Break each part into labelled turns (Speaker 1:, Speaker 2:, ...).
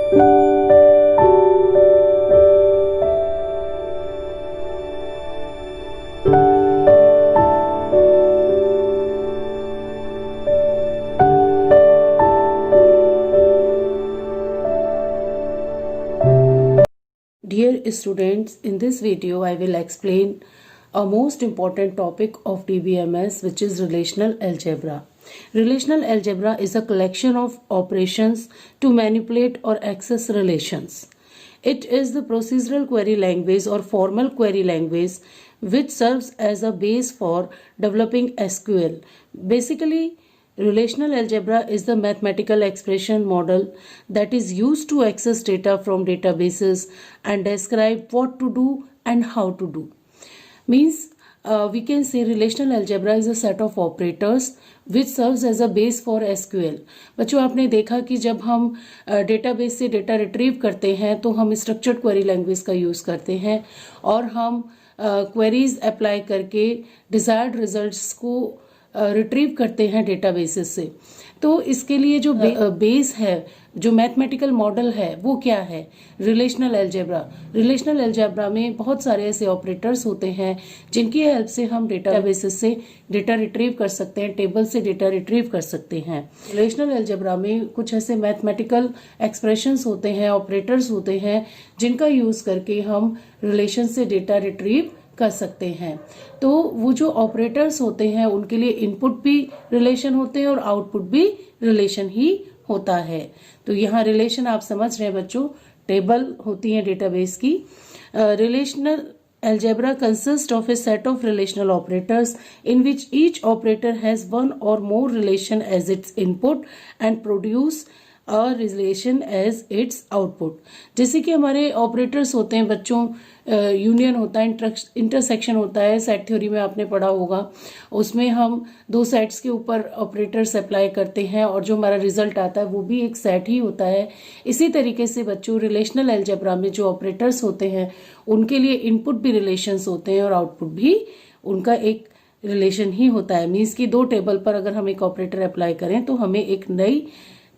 Speaker 1: Dear students, in this video I will explain a most important topic of DBMS, which is relational algebra. Relational algebra is a collection of operations to manipulate or access relations. It is the procedural query language or formal query language which serves as a base for developing SQL. Basically, relational algebra is the mathematical expression model that is used to access data from databases and describe what to do and how to do. Means we can say relational algebra is a set of operators which serves as a base for SQL. बच्चों, आपने देखा कि जब हम database से data retrieve करते हैं तो हम स्ट्रक्चर्ड क्वेरी लैंग्वेज का यूज़ करते हैं और हम क्वेरीज अप्लाई करके डिजायर्ड रिजल्ट्स को रिट्रीव करते हैं डेटाबेसेस से। तो इसके लिए जो बेस है, जो मैथमेटिकल मॉडल है, वो क्या है? Relational algebra. रिलेशनल अलजेब्रा में बहुत सारे ऐसे ऑपरेटर्स होते हैं जिनकी हेल्प से हम डेटाबेसेस से डेटा रिट्रीव कर सकते हैं, टेबल से डेटा रिट्रीव कर सकते हैं। रिलेशनल अलजेब्रा में कुछ ऐसे मैथमेटिकल एक्सप्रेशंस होते हैं, ऑपरेटर्स होते हैं जिनका यूज करके हम रिलेशन से डेटा रिट्रीव कर सकते हैं। तो वो जो ऑपरेटर्स होते हैं उनके लिए इनपुट भी रिलेशन होते हैं और आउटपुट भी रिलेशन ही होता है। तो यहाँ रिलेशन आप समझ रहे हैं बच्चों, टेबल होती है डेटाबेस की। Relational algebra consists of a set of relational operators in which each operator has one or more relation as its input and produce a relation as its output। जैसे कि हमारे ऑपरेटर्स होते हैं बच्चों, union होता है, intersection होता है, सेट थ्योरी में आपने पढ़ा होगा। उसमें हम दो सेट्स के ऊपर ऑपरेटर्स अप्लाई करते हैं और जो हमारा रिजल्ट आता है वो भी एक सेट ही होता है। इसी तरीके से बच्चों रिलेशनल अलजेब्रा में जो ऑपरेटर्स होते हैं उनके लिए इनपुट भी रिलेशंस होते हैं और आउटपुट भी उनका एक रिलेशन ही होता है। मीन्स कि दो टेबल पर अगर हम एक ऑपरेटर अप्लाई करें तो हमें एक नई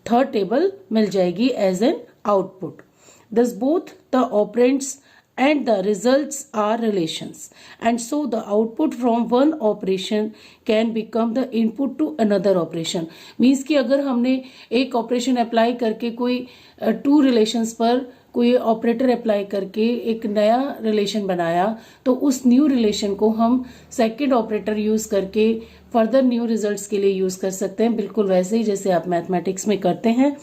Speaker 1: थर्ड टेबल मिल जाएगी as an output. Thus both the operands and the results are relations, and so the output from one operation can become the input to another operation। Means कि अगर हमने एक ऑपरेशन अप्लाई करके कोई to relations पर कोई operator apply करके एक नया रिलेशन बनाया तो उस न्यू रिलेशन को हम सेकंड ऑपरेटर यूज करके फर्दर न्यू रिजल्ट्स के लिए यूज कर सकते हैं, बिल्कुल वैसे ही जैसे आप मैथमेटिक्स में करते हैं।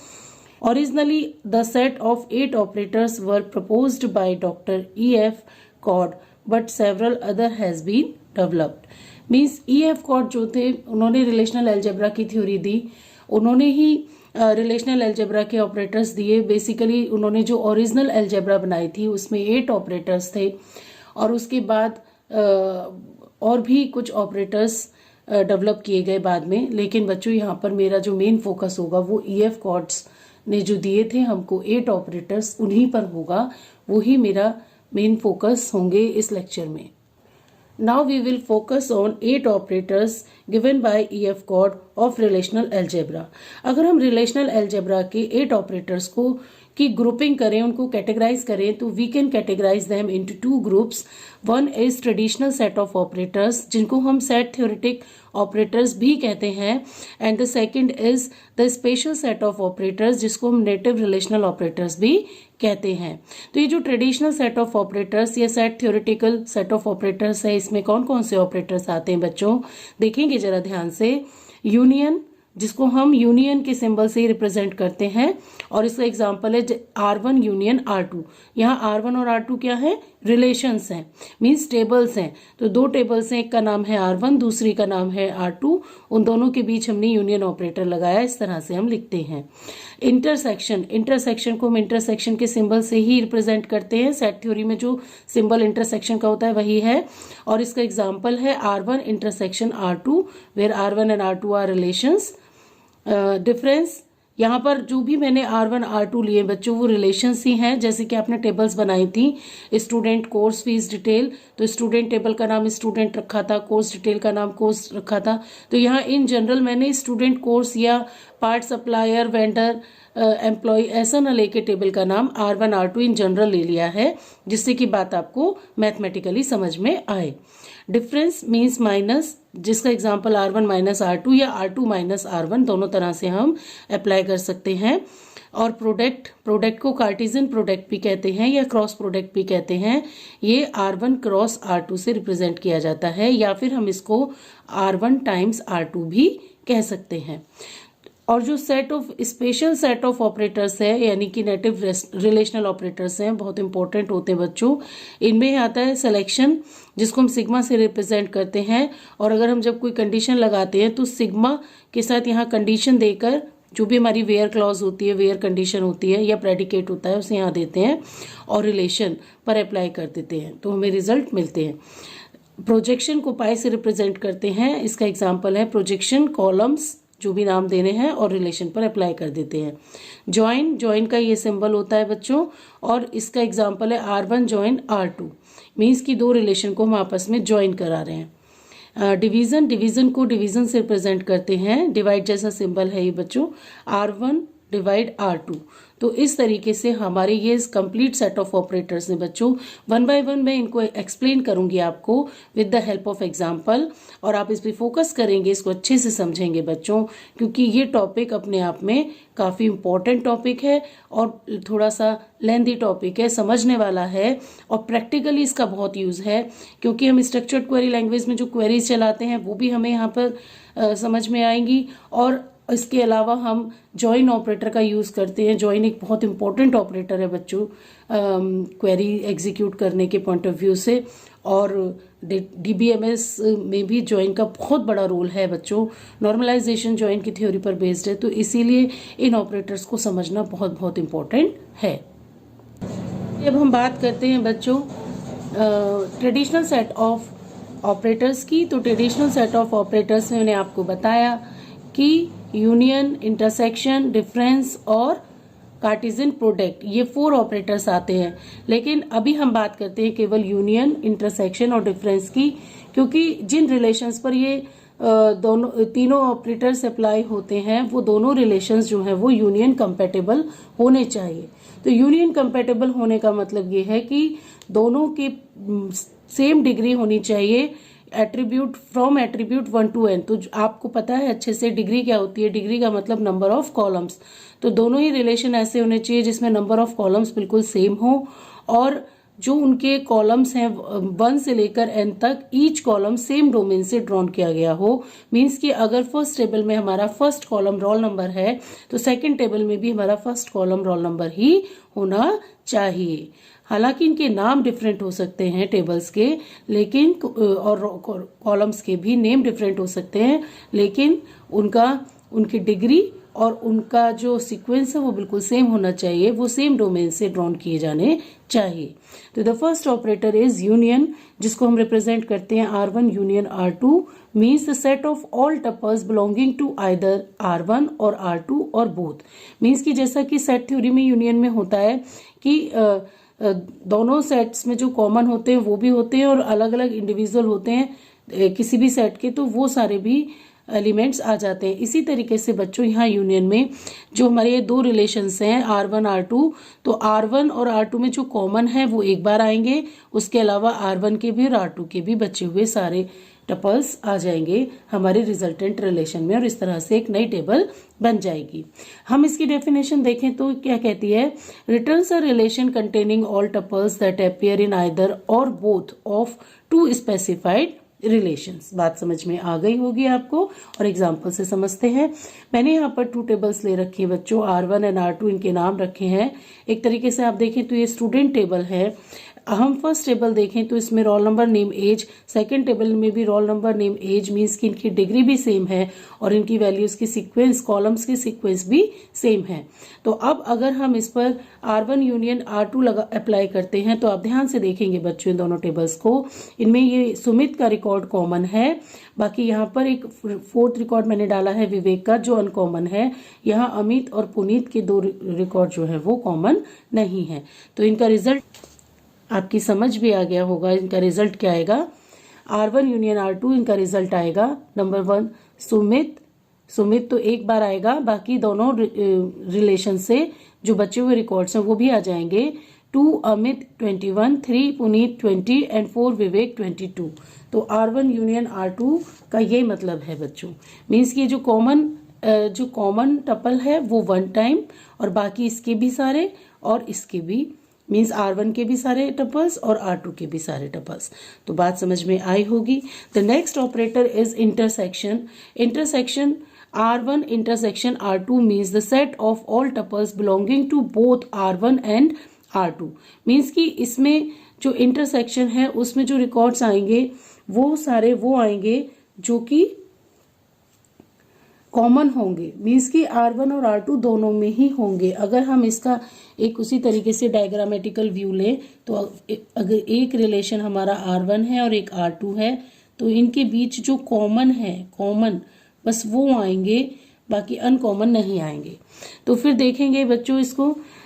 Speaker 1: Originally, the set of 8 operators were proposed by Dr. E.F. Codd, but several other has been developed। Means E.F. Codd जो थे उन्होंने रिलेशनल अलजेब्रा की थ्योरी दी, उन्होंने ही रिलेशनल अलजेब्रा के ऑपरेटर्स दिए। बेसिकली उन्होंने जो ओरिजिनल अलजेब्रा बनाई थी उसमें 8 ऑपरेटर्स थे और उसके बाद और भी कुछ ऑपरेटर्स डेवलप किए गए बाद में। लेकिन बच्चों यहाँ पर मेरा जो मेन फोकस होगा वो E.F. कॉड्स ने जो दिए थे हमको 8 ऑपरेटर्स, उन्हीं पर होगा, वही मेरा मेन फोकस होंगे इस लेक्चर में। Now we will focus on 8 operators given by E.F. Codd of relational algebra. अगर हम रिलेशनल अलजेब्रा के 8 ऑपरेटर्स को की ग्रुपिंग करें, उनको कैटेगराइज करें, तो we can categorize them into 2 groups. One is traditional set of operators जिनको हम सेट थ्योरेटिक ऑपरेटर्स भी कहते हैं, and the second is the special set of operators जिसको हम नेटिव रिलेशनल ऑपरेटर्स भी कहते हैं। तो ये जो ट्रेडिशनल सेट ऑफ ऑपरेटर्स या set theoretical set of operators है, इसमें कौन कौन से ऑपरेटर्स आते हैं बच्चों, देखेंगे जरा ध्यान से। यूनियन, जिसको हम यूनियन के सिंबल से रिप्रेजेंट करते हैं, और इसका एग्जांपल है R1 यूनियन R2। यहाँ R1 और R2 क्या है, रिलेशंस हैं, मींस टेबल्स हैं। तो दो टेबल्स हैं, एक का नाम है R1, दूसरी का नाम है R2, उन दोनों के बीच हमने यूनियन ऑपरेटर लगाया, इस तरह से हम लिखते हैं। इंटरसेक्शन, इंटरसेक्शन को हम इंटरसेक्शन के सिंबल से ही रिप्रेजेंट करते हैं। सेट थ्योरी में जो सिंबल इंटरसेक्शन का होता है वही है, और इसका एग्जाम्पल है R1 intersection R2 where R1 and R2 are relations. Difference, यहाँ पर जो भी मैंने R1 R2 लिए बच्चों वो रिलेशंस ही हैं। जैसे कि आपने टेबल्स बनाई थी, स्टूडेंट कोर्स फीस डिटेल, तो स्टूडेंट टेबल का नाम स्टूडेंट रखा था, कोर्स डिटेल का नाम कोर्स रखा था। तो यहाँ इन जनरल मैंने स्टूडेंट कोर्स या पार्ट सप्लायर वेंडर एम्प्लॉय ऐसा ना लेके टेबल का नाम R1 R2 इन जनरल ले लिया है, जिससे कि बात आपको मैथमेटिकली समझ में आए। डिफरेंस मीन्स माइनस, जिसका एग्जांपल R1 माइनस R2 या R2 माइनस R1 दोनों तरह से हम अप्लाई कर सकते हैं। और प्रोडक्ट को कार्टेशियन प्रोडक्ट भी कहते हैं या क्रॉस प्रोडक्ट भी कहते हैं। ये R1 क्रॉस R2 से रिप्रेजेंट किया जाता है, या फिर हम इसको R1 टाइम्स R2 भी कह सकते हैं। और जो स्पेशल सेट ऑफ ऑपरेटर्स है, यानी कि नेटिव रिलेशनल ऑपरेटर्स हैं, बहुत इंपॉर्टेंट होते हैं बच्चों। इनमें आता है सिलेक्शन, जिसको हम सिग्मा से रिप्रेजेंट करते हैं। और अगर हम जब कोई कंडीशन लगाते हैं तो सिग्मा के साथ यहाँ कंडीशन देकर जो भी हमारी वेयर क्लॉज होती है, वेयर कंडीशन होती है या प्रेडिकेट होता है, उसे यहाँ देते हैं और रिलेशन पर अप्लाई कर देते हैं, तो हमें रिजल्ट मिलते हैं। प्रोजेक्शन को पाई से रिप्रेजेंट करते हैं। इसका एग्जांपल है प्रोजेक्शन, कॉलम्स जो भी नाम देने हैं और रिलेशन पर अप्लाई कर देते हैं। जॉइन का ये सिंबल होता है बच्चों, और इसका एग्जांपल है R1 जॉइन R2, मीन्स कि दो रिलेशन को हम आपस में ज्वाइन करा रहे हैं। डिवीजन को डिवीजन से रिप्रेजेंट करते हैं। डिवाइड जैसा सिंबल है ये बच्चों, R1 डिवाइड R2। तो इस तरीके से हमारे ये कंप्लीट सेट ऑफ ऑपरेटर्स हैं बच्चों। वन बाय वन मैं इनको एक्सप्लेन करूंगी आपको with the help of example, और आप इस पे फोकस करेंगे, इसको अच्छे से समझेंगे बच्चों, क्योंकि ये टॉपिक अपने आप में काफी इंपॉर्टेंट टॉपिक है और थोड़ा सा लेंथी टॉपिक है, समझने वाला है, और प्रैक्टिकली इसका बहुत यूज है, क्योंकि हम स्ट्रक्चर्ड क्वेरी लैंग्वेज में जो क्वेरीज चलाते हैं वो भी हमें यहाँ पर समझ में आएंगी। और इसके अलावा हम जॉइन ऑपरेटर का यूज करते हैं। जॉइन एक बहुत इंपॉर्टेंट ऑपरेटर है बच्चों क्वेरी एग्जीक्यूट करने के पॉइंट ऑफ व्यू से, और डीबीएमएस में भी जॉइन का बहुत बड़ा रोल है बच्चों। नॉर्मलाइजेशन जॉइन की थ्योरी पर बेस्ड है, तो इसीलिए इन ऑपरेटर्स को समझना बहुत बहुत इंपॉर्टेंट है। अब हम बात करते हैं बच्चों ट्रेडिशनल सेट ऑफ ऑपरेटर्स की। तो ट्रेडिशनल सेट ऑफ ऑपरेटर्स में मैंने आपको बताया कि यूनियन, इंटरसेक्शन, डिफरेंस और कार्टेशियन प्रोडक्ट, ये 4 ऑपरेटर्स आते हैं। लेकिन अभी हम बात करते हैं केवल यूनियन, इंटरसेक्शन और डिफरेंस की, क्योंकि जिन रिलेशंस पर ये तीनों ऑपरेटर्स अप्लाई होते हैं वो दोनों रिलेशंस जो हैं वो यूनियन कंपैटिबल होने चाहिए। तो यूनियन कंपैटिबल होने का मतलब ये है कि दोनों की सेम डिग्री होनी चाहिए, attribute from attribute 1 to n। तो आपको पता है अच्छे से डिग्री क्या होती है। डिग्री का मतलब नंबर ऑफ कॉलम्स। तो दोनों ही रिलेशन ऐसे होने चाहिए जिसमें नंबर ऑफ कॉलम्स बिल्कुल सेम हो, और जो उनके कॉलम्स हैं 1 से लेकर n तक, ईच कॉलम सेम डोमेन से ड्रॉन किया गया हो। मीन्स कि अगर फर्स्ट टेबल में हमारा फर्स्ट कॉलम रोल नंबर है तो सेकंड टेबल में भी हमारा फर्स्ट कॉलम रोल नंबर ही होना चाहिए। हालांकि इनके नाम डिफरेंट हो सकते हैं टेबल्स के, लेकिन और कॉलम्स के भी नेम डिफरेंट हो सकते हैं, लेकिन उनकी डिग्री और उनका जो सीक्वेंस है वो बिल्कुल सेम होना चाहिए, वो सेम डोमेन से ड्रॉन किए जाने चाहिए। तो the first operator is union, जिसको हम रिप्रेजेंट करते हैं R1 union R2, means the set of all tuples belonging to either R1 और R2 और बोथ। मीन्स कि जैसा कि सेट थ्योरी में यूनियन में होता है कि दोनों सेट्स में जो कॉमन होते हैं वो भी होते हैं और अलग अलग इंडिविजुअल होते हैं किसी भी सेट के, तो वो सारे भी एलिमेंट्स आ जाते हैं। इसी तरीके से बच्चों यहाँ यूनियन में जो हमारे ये 2 रिलेशंस हैं R1 R2, तो R1 और R2 में जो कॉमन है वो एक बार आएंगे, उसके अलावा R1 के भी और R2 के भी बचे हुए सारे टपल्स आ जाएंगे हमारे रिजल्टेंट रिलेशन में, और इस तरह से एक नई टेबल बन जाएगी। हम इसकी डेफिनेशन देखें तो क्या कहती है, returns a relation containing all tuples that appear in either और बोथ ऑफ 2 स्पेसिफाइड रिलेशंस। बात समझ में आ गई होगी आपको, और एग्जांपल से समझते हैं। मैंने यहाँ पर 2 टेबल्स ले रखी है बच्चों, R1 एंड R2, इनके नाम रखे हैं। एक तरीके से आप देखें तो ये स्टूडेंट टेबल है। हम फर्स्ट टेबल देखें तो इसमें roll number, name, age, second table में भी roll number, name, age, means कि इनकी डिग्री भी सेम है और इनकी वैल्यूज की सीक्वेंस, कॉलम्स की सीक्वेंस भी सेम है। तो अब अगर हम इस पर R1 यूनियन R2 अप्लाई करते हैं तो आप ध्यान से देखेंगे बच्चों इन दोनों टेबल्स को। इनमें ये सुमित का रिकॉर्ड कॉमन है, बाकी यहाँ पर एक 4th रिकॉर्ड मैंने डाला है विवेक का जो अनकॉमन है। यहाँ अमित और पुनीत के 2 रिकॉर्ड जो है वो कॉमन नहीं है। तो इनका रिजल्ट आपकी समझ भी आ गया होगा। इनका रिजल्ट क्या आएगा, R1 यूनियन R2, इनका रिजल्ट आएगा नंबर 1 सुमित सुमित तो एक बार आएगा, बाकी दोनों रिलेशन से जो बचे हुए रिकॉर्ड्स हैं वो भी आ जाएंगे। 2 अमित 21, 3 पुनीत 20 एंड 4 विवेक 22। तो R1 यूनियन R2 का ये मतलब है बच्चों। मीन्स कि जो कॉमन टपल है वो 1 टाइम, और बाकी इसके भी सारे और इसके भी, मीन्स R1 के भी सारे टपल्स और R2 के भी सारे टपल्स। तो बात समझ में आई होगी। The next operator is intersection. Intersection R1 intersection R2 means the set of all tuples belonging to both R1 and R2। Means कि इसमें जो इंटरसेक्शन है उसमें जो रिकॉर्ड्स आएंगे वो सारे वो आएंगे जो कि कॉमन होंगे। मीन्स कि R1 और R2 दोनों में ही होंगे। अगर हम इसका एक उसी तरीके से डायग्रामेटिकल व्यू लें तो अगर एक रिलेशन हमारा R1 है और एक R2 है तो इनके बीच जो कॉमन है, कॉमन बस वो आएंगे, बाकी अनकॉमन नहीं आएंगे। तो फिर देखेंगे बच्चों इसको।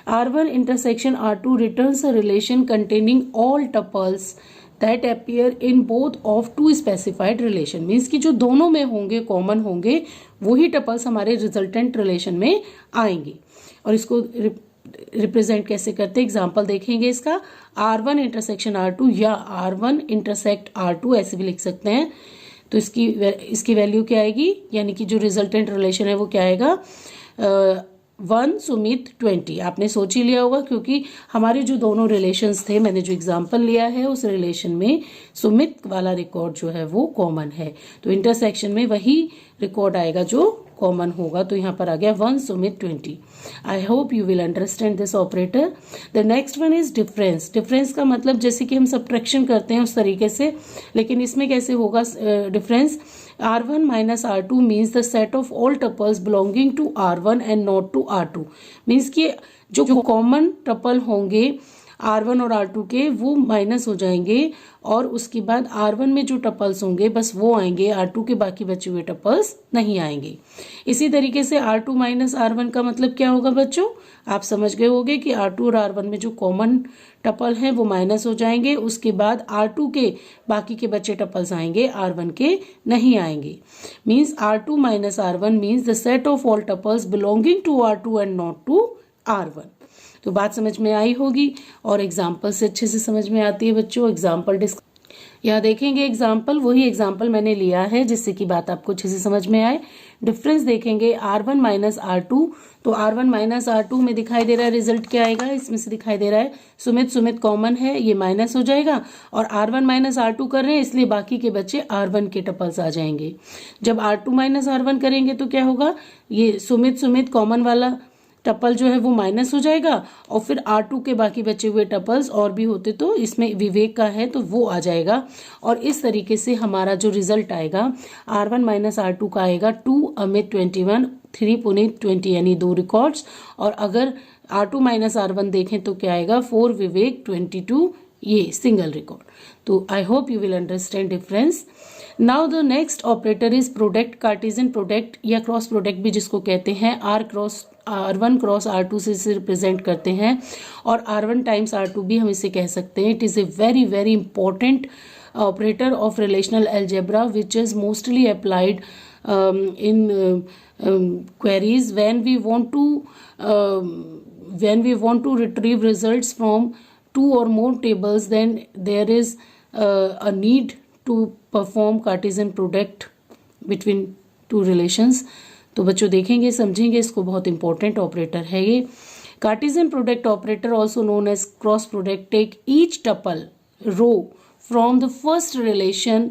Speaker 1: R1 intersection R2 returns a relation containing all tuples that appear in both of two specified relation. Means कि जो दोनों में होंगे, कॉमन होंगे, वही टपल्स हमारे रिजल्टेंट रिलेशन में आएंगे। और इसको रिप्रेजेंट कैसे करते हैं, एग्जाम्पल देखेंगे इसका। R1 इंटरसेक्शन R2 या R1 इंटरसेक्ट R2 ऐसे भी लिख सकते हैं। तो इसकी वैल्यू क्या आएगी, यानी कि जो रिजल्टेंट रिलेशन है वो क्या आएगा, 1 सुमित 20। आपने सोच ही लिया होगा क्योंकि हमारे जो दोनों रिलेशंस थे, मैंने जो एग्जांपल लिया है उस रिलेशन में सुमित वाला रिकॉर्ड जो है वो कॉमन है। तो इंटरसेक्शन में वही रिकॉर्ड आएगा जो कॉमन होगा। तो यहाँ पर आ गया 1 Sumit 20। I hope you will understand this operator. The next one is difference. Difference का मतलब जैसे कि हम सब्ट्रैक्शन करते हैं उस तरीके से, लेकिन इसमें कैसे होगा difference. R1 minus R2 means the set of all tuples belonging to R1 and not to R2। Means कि जो कॉमन टपल होंगे R1 और R2 के वो माइनस हो जाएंगे, और उसके बाद R1 में जो टपल्स होंगे बस वो आएंगे, R2 के बाकी बचे हुए टपल्स नहीं आएंगे। इसी तरीके से R2 माइनस R1 का मतलब क्या होगा बच्चों, आप समझ गए होंगे कि R2 और R1 में जो कॉमन टपल हैं वो माइनस हो जाएंगे, उसके बाद R2 के बाकी के बचे टपल्स आएंगे, R1 के नहीं आएंगे। Means R2 minus R1 means the set of all tuples belonging to R2 and not to R1। तो बात समझ में आई होगी, और एग्जाम्पल से अच्छे से समझ में आती है बच्चों। एग्जाम्पल यहाँ देखेंगे एग्जाम्पल, वही एग्जाम्पल मैंने लिया है जिससे कि बात आपको अच्छे से समझ में आए। डिफरेंस देखेंगे R1 माइनस R2। तो R1 माइनस R2 में दिखाई दे रहा है रिजल्ट क्या आएगा, इसमें से दिखाई दे रहा है सुमित कॉमन है, ये माइनस हो जाएगा, और R1 माइनस R2 कर रहे हैं इसलिए बाकी के बच्चे R1 के टपल्स आ जाएंगे। जब R2 माइनस R1 करेंगे तो क्या होगा, ये सुमित कॉमन वाला टपल जो है वो माइनस हो जाएगा, और फिर R2 के बाकी बचे हुए टपल्स और भी होते तो इसमें विवेक का है तो वो आ जाएगा। और इस तरीके से हमारा जो रिजल्ट आएगा R1 माइनस R2 का आएगा 2 अमित 21, 3 पुनीत 20, यानी 2 रिकॉर्ड्स। और अगर R2 माइनस R1 देखें तो क्या आएगा 4 विवेक 22, ये सिंगल रिकॉर्ड। तो I hope you will understand difference. Now the next operator is product. Cartesian product या क्रॉस प्रोडक्ट भी जिसको कहते हैं, R1 क्रॉस R2 से रिप्रेजेंट करते हैं, और R1 टाइम्स R2 भी हम इसे कह सकते हैं। It is a very very important operator of relational algebra which is mostly applied in queries when we want to retrieve results from 2 or more tables, then there is a need to perform Cartesian product between two relations। तो बच्चों देखेंगे समझेंगे, इसको बहुत important operator है ये। Cartesian product operator also known as cross product take each tuple row from the first relation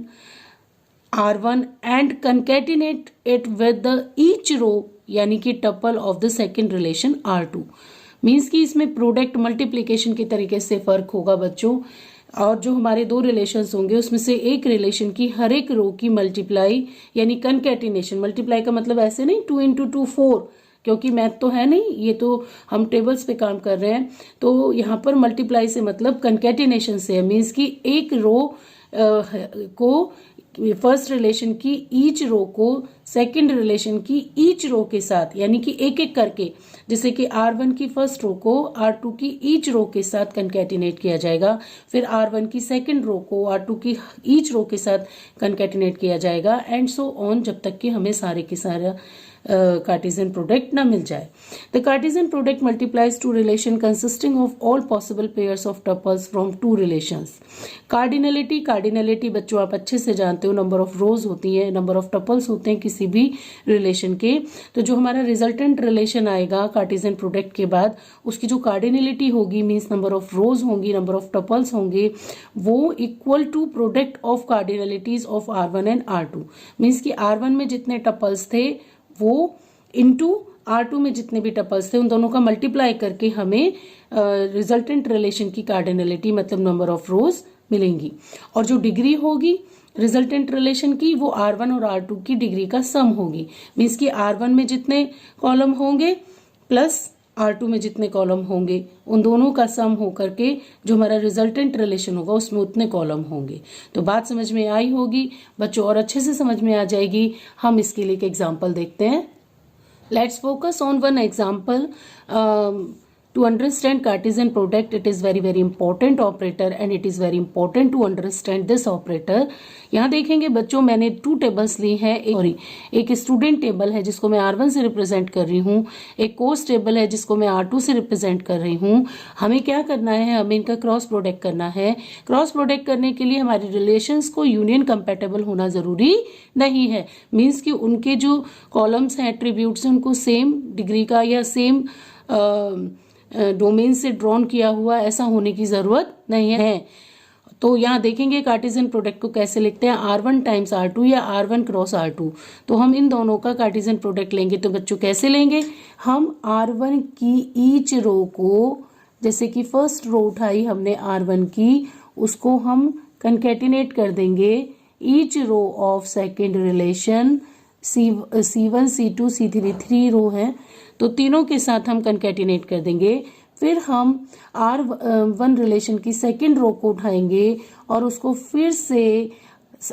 Speaker 1: R1 and concatenate it with the each row यानी कि tuple of the second relation R2। Means कि इसमें product multiplication के तरीके से फर्क होगा बच्चों, और जो हमारे 2 रिलेशंस होंगे उसमें से एक रिलेशन की हर एक रो की मल्टीप्लाई यानी कंकैटिनेशन। मल्टीप्लाई का मतलब ऐसे नहीं 2 into 2 4, क्योंकि मैथ तो है नहीं, ये तो हम टेबल्स पे काम कर रहे हैं। तो यहाँ पर मल्टीप्लाई से मतलब कंकैटिनेशन से है। मीन्स कि एक रो को फर्स्ट रिलेशन की ईच रो को सेकंड रिलेशन की ईच रो के साथ, यानी कि एक एक करके, जैसे कि R1 की फर्स्ट रो को R2 की ईच रो के साथ कंकैटिनेट किया जाएगा, फिर R1 की सेकंड रो को R2 की ईच रो के साथ कंकैटिनेट किया जाएगा, एंड सो ऑन, जब तक कि हमें सारे के सारा कार्टेशियन प्रोडक्ट ना मिल जाए. The Cartesian product multiplies two relation consisting of all possible pairs of tuples from two relations. Cardinality बच्चों आप अच्छे से जानते हो, नंबर ऑफ रोज होती है, नंबर ऑफ टपल्स होते हैं किसी भी रिलेशन के. तो जो हमारा रिजल्टेंट रिलेशन आएगा कार्टेशियन प्रोडक्ट के बाद, उसकी जो कार्डिनलिटी होगी, मीन्स नंबर ऑफ रोज होंगी, नंबर ऑफ टपल्स होंगे, वो equal to product of cardinalities of R1 and R2. Means कि R1 में जितने टपल्स थे वो इनटू R2 में जितने भी टपल्स थे उन दोनों का मल्टीप्लाई करके हमें रिजल्टेंट रिलेशन की कार्डिनलिटी मतलब नंबर ऑफ रोज मिलेंगी. और जो डिग्री होगी रिजल्टेंट रिलेशन की वो R1 और R2 की डिग्री का सम होगी. मीन्स कि R1 में जितने कॉलम होंगे प्लस R2 में जितने कॉलम होंगे उन दोनों का सम होकर के जो हमारा रिजल्टेंट रिलेशन होगा उसमें उतने कॉलम होंगे. तो बात समझ में आई होगी बच्चों, और अच्छे से समझ में आ जाएगी. हम इसके लिए एक एग्जाम्पल देखते हैं. Let's focus on one example. To understand Cartesian product, it is very very important operator and it is very important to understand this operator. यहाँ देखेंगे बच्चों, मैंने 2 टेबल्स ली हैं. एक स्टूडेंट टेबल है जिसको मैं R1 से रिप्रेजेंट कर रही हूँ, एक कोर्स टेबल है जिसको मैं R2 से रिप्रेजेंट कर रही हूँ. हमें क्या करना है, हमें इनका क्रॉस प्रोडक्ट करना है. क्रॉस प्रोडक्ट करने के लिए हमारे रिलेशंस को यूनियन कंपेटेबल होना जरूरी नहीं है. मीन्स कि उनके जो कॉलम्स हैं, एट्रीब्यूट्स हैं, उनको सेम डिग्री का या सेम डोमेन से ड्रॉन किया हुआ ऐसा होने की जरूरत नहीं है. तो यहाँ देखेंगे कार्टेशियन प्रोडक्ट को कैसे लिखते हैं, R1 टाइम्स R2 या R1 क्रॉस R2. तो हम इन दोनों का कार्टेशियन प्रोडक्ट लेंगे. तो बच्चों कैसे लेंगे, हम R1 की ईच रो को, जैसे कि फर्स्ट रो उठाई हमने R1 की, उसको हम कंकैटिनेट कर देंगे each row of second relation C1 C2 C3, 3 row है तो तीनों के साथ हम कंकैटिनेट कर देंगे. फिर हम R1 रिलेशन की सेकंड रो को उठाएंगे और उसको फिर से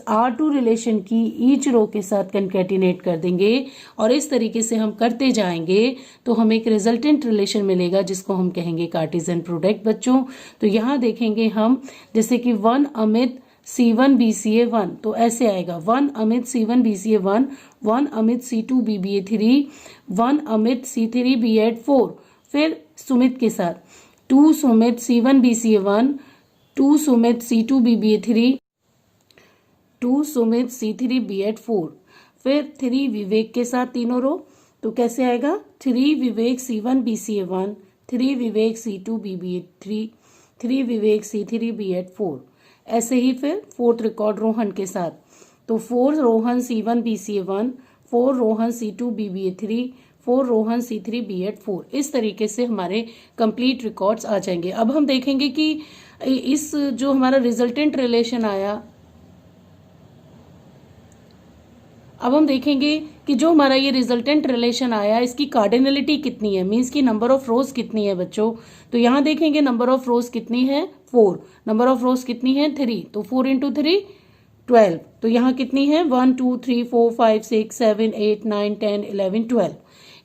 Speaker 1: R2 रिलेशन की ईच रो के साथ कंकैटिनेट कर देंगे. और इस तरीके से हम करते जाएंगे तो हमें एक रिजल्टेंट रिलेशन मिलेगा जिसको हम कहेंगे कार्टेशियन प्रोडक्ट. बच्चों तो यहाँ देखेंगे हम, जैसे कि 1 अमित C1 BCA 1, तो ऐसे आएगा 1 Amit C1 BCA 1, 1 Amit C2 BBA 3, 1 Amit C3 BAD 4. फिर सुमित के साथ 2 Sumit C1 BCA 1, 2 Sumit C2 BBA 3, 2 Sumit C3 BAD 4. फिर 3 विवेक के साथ तीनों रो, तो कैसे आएगा 3 विवेक C1 BCA 1, 3 विवेक C2 BBA 3, 3 विवेक C3 BAD 4. ऐसे ही फिर फोर्थ रिकॉर्ड रोहन के साथ, तो 4 Rohan C1 BCA 1, 4 Rohan C2 BBA 3, 4 Rohan C3 BAD 4. इस तरीके से हमारे कंप्लीट रिकॉर्ड्स आ जाएंगे. अब हम देखेंगे कि इस जो हमारा रिजल्टेंट रिलेशन आया, अब हम देखेंगे कि जो हमारा ये रिजल्टेंट रिलेशन आया इसकी कार्डिनलिटी कितनी है, मीन्स की नंबर ऑफ रोज कितनी है बच्चों. तो यहाँ देखेंगे नंबर ऑफ रोज कितनी है 4, नंबर ऑफ रोज कितनी है 3, तो 4 इंटू 3 12. तो यहाँ कितनी है 1 2 3 4 5 6 7 8 9 10 11 12.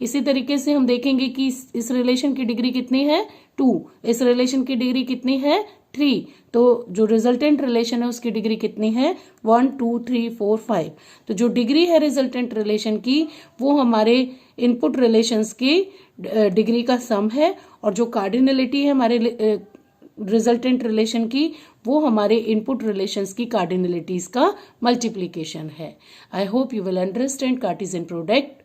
Speaker 1: इसी तरीके से हम देखेंगे कि इस रिलेशन की डिग्री कितनी है 2, इस रिलेशन की डिग्री कितनी है 3. तो जो रिजल्टेंट रिलेशन है उसकी डिग्री कितनी है 1 2 3 4 5. तो जो डिग्री है रिजल्टेंट रिलेशन की वो हमारे इनपुट रिलेशंस की डिग्री का सम है, और जो कार्डिनलिटी है हमारे रिजल्टेंट रिलेशन की वो हमारे इनपुट रिलेशंस की कार्डिनलिटीज का मल्टीप्लीकेशन है. I hope you will understand Cartesian product.